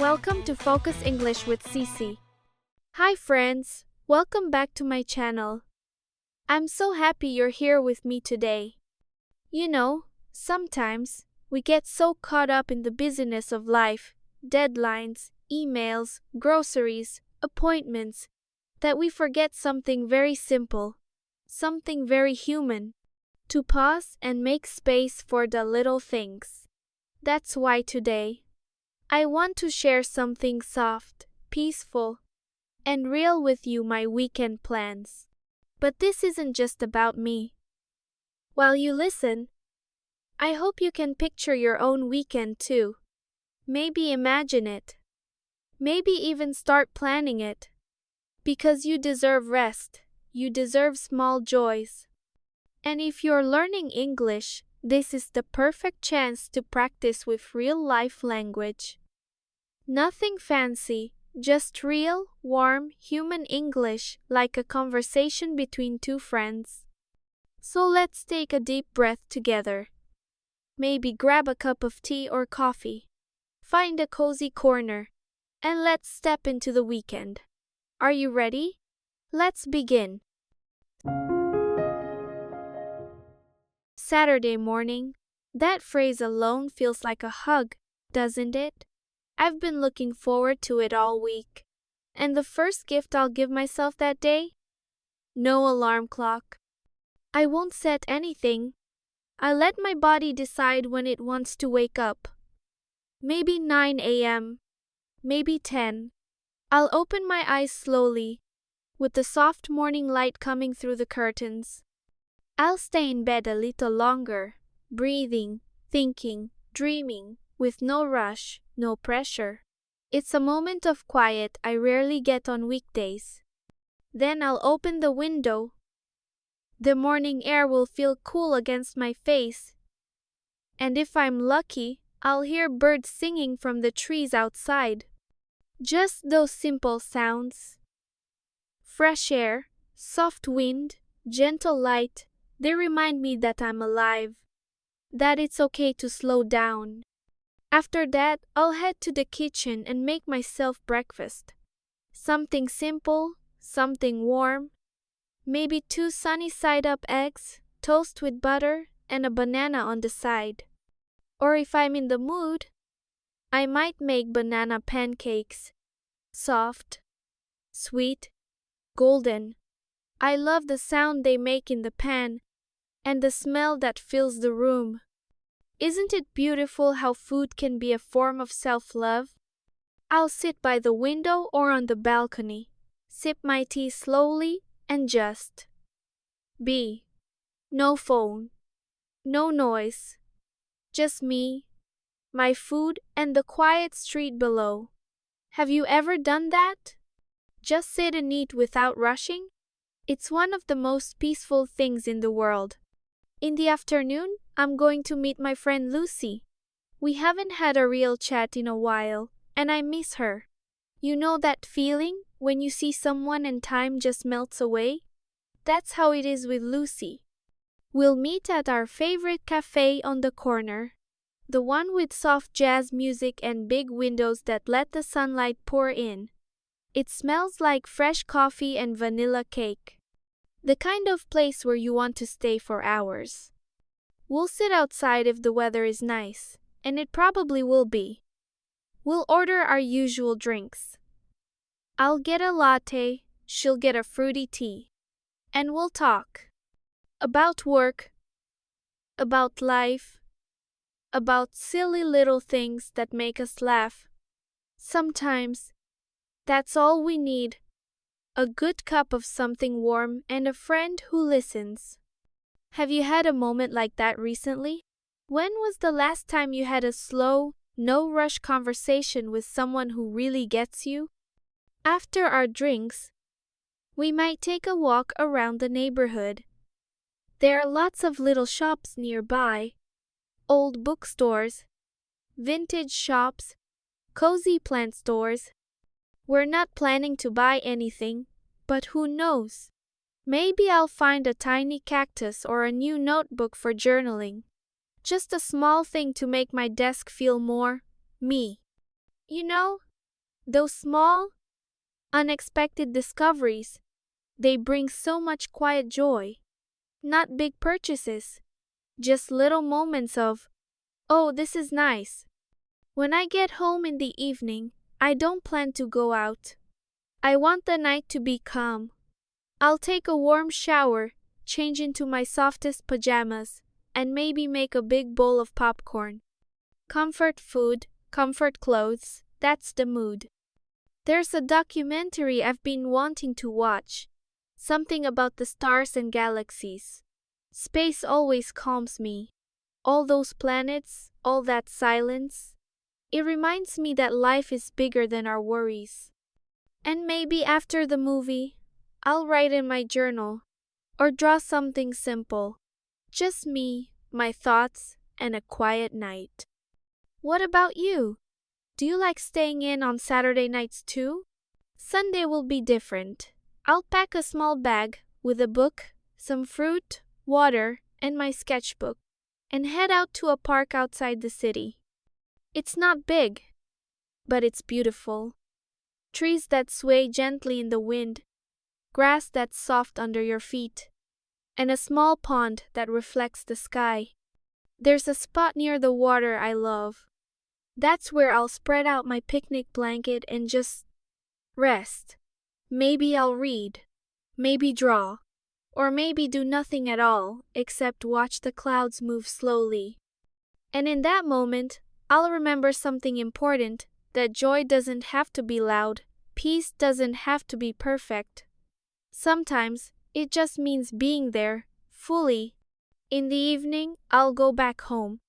Welcome to Focus English with Cece. Hi friends, welcome back to my channel. I'm so happy you're here with me today. You know, sometimes we get so caught up in the busyness of life, deadlines, emails, groceries, appointments, that we forget something very simple, something very human, to pause and make space for the little things. That's why today, I want to share something soft, peaceful, and real with you, my weekend plans. But this isn't just about me. While you listen, I hope you can picture your own weekend too. Maybe imagine it. Maybe even start planning it. Because you deserve rest, you deserve small joys. And if you're learning English, this is the perfect chance to practice with real-life language. Nothing fancy, just real, warm, human English, like a conversation between two friends. So let's take a deep breath together. Maybe grab a cup of tea or coffee. Find a cozy corner. And let's step into the weekend. Are you ready? Let's begin. Saturday morning. That phrase alone feels like a hug, doesn't it? I've been looking forward to it all week. And the first gift I'll give myself that day? No alarm clock. I won't set anything. I let my body decide when it wants to wake up. Maybe 9 a.m. Maybe 10. I'll open my eyes slowly, with the soft morning light coming through the curtains. I'll stay in bed a little longer, breathing, thinking, dreaming, with no rush, no pressure. It's a moment of quiet I rarely get on weekdays. Then I'll open the window. The morning air will feel cool against my face. And if I'm lucky, I'll hear birds singing from the trees outside. Just those simple sounds. Fresh air, soft wind, gentle light, they remind me that I'm alive. That it's okay to slow down. After that, I'll head to the kitchen and make myself breakfast. Something simple, something warm. Maybe 2 sunny-side-up eggs, toast with butter, and a banana on the side. Or if I'm in the mood, I might make banana pancakes. Soft, sweet, golden. I love the sound they make in the pan, and the smell that fills the room. Isn't it beautiful how food can be a form of self-love? I'll sit by the window or on the balcony, sip my tea slowly, and just be. No phone, no noise, just me, my food, and the quiet street below. Have you ever done that? Just sit and eat without rushing? It's one of the most peaceful things in the world. In the afternoon, I'm going to meet my friend Lucy. We haven't had a real chat in a while, and I miss her. You know that feeling when you see someone and time just melts away? That's how it is with Lucy. We'll meet at our favorite cafe on the corner. The one with soft jazz music and big windows that let the sunlight pour in. It smells like fresh coffee and vanilla cake. The kind of place where you want to stay for hours. We'll sit outside if the weather is nice, and it probably will be. We'll order our usual drinks. I'll get a latte, she'll get a fruity tea. And we'll talk. About work. About life. About silly little things that make us laugh. Sometimes, that's all we need. A good cup of something warm and a friend who listens. Have you had a moment like that recently? When was the last time you had a slow, no-rush conversation with someone who really gets you? After our drinks, we might take a walk around the neighborhood. There are lots of little shops nearby. Old bookstores, vintage shops, cozy plant stores. We're not planning to buy anything, but who knows? Maybe I'll find a tiny cactus or a new notebook for journaling. Just a small thing to make my desk feel more me. You know, Those small, unexpected discoveries, they bring so much quiet joy. Not big purchases, just little moments of, oh, this is nice. When I get home in the evening, I don't plan to go out. I want the night to be calm. I'll take a warm shower, change into my softest pajamas, and maybe make a big bowl of popcorn. Comfort food, comfort clothes, that's the mood. There's a documentary I've been wanting to watch. Something about the stars and galaxies. Space always calms me. All those planets, all that silence. It reminds me that life is bigger than our worries. And maybe after the movie, I'll write in my journal or draw something simple. Just me, my thoughts, and a quiet night. What about you? Do you like staying in on Saturday nights too? Sunday will be different. I'll pack a small bag with a book, some fruit, water, and my sketchbook, and head out to a park outside the city. It's not big, but it's beautiful. Trees that sway gently in the wind, grass that's soft under your feet, and a small pond that reflects the sky. There's a spot near the water I love. That's where I'll spread out my picnic blanket and just rest. Maybe I'll read, maybe draw, or maybe do nothing at all except watch the clouds move slowly. And in that moment, I'll remember something important, that joy doesn't have to be loud, peace doesn't have to be perfect. Sometimes, it just means being there, fully. In the evening, I'll go back home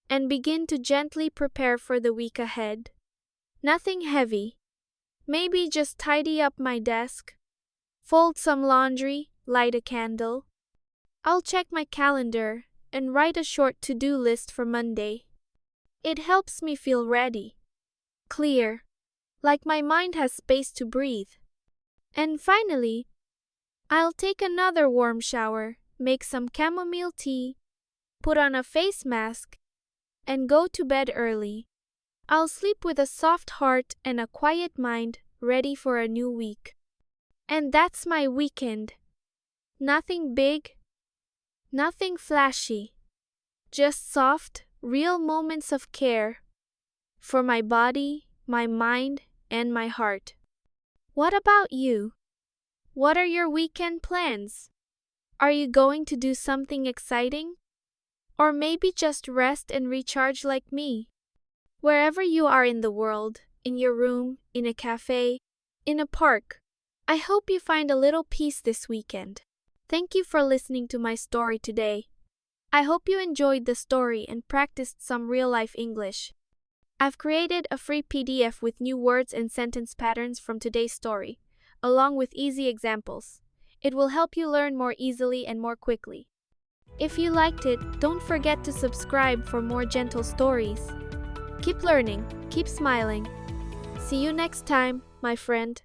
and begin to gently prepare for the week ahead. Nothing heavy. Maybe just tidy up my desk, fold some laundry, light a candle. I'll check my calendar and write a short to-do list for Monday. It helps me feel ready, clear, like my mind has space to breathe. And finally, I'll take another warm shower, make some chamomile tea, put on a face mask, and go to bed early. I'll sleep with a soft heart and a quiet mind, ready for a new week. And that's my weekend. Nothing big, nothing flashy. Just soft, real moments of care for my body, my mind, and my heart. What about you? What are your weekend plans? Are you going to do something exciting? Or maybe just rest and recharge like me? Wherever you are in the world, in your room, in a cafe, in a park, I hope you find a little peace this weekend. Thank you for listening to my story today. I hope you enjoyed the story and practiced some real-life English. I've created a free PDF with new words and sentence patterns from today's story, along with easy examples. It will help you learn more easily and more quickly. If you liked it, don't forget to subscribe for more gentle stories. Keep learning, keep smiling. See you next time, my friend.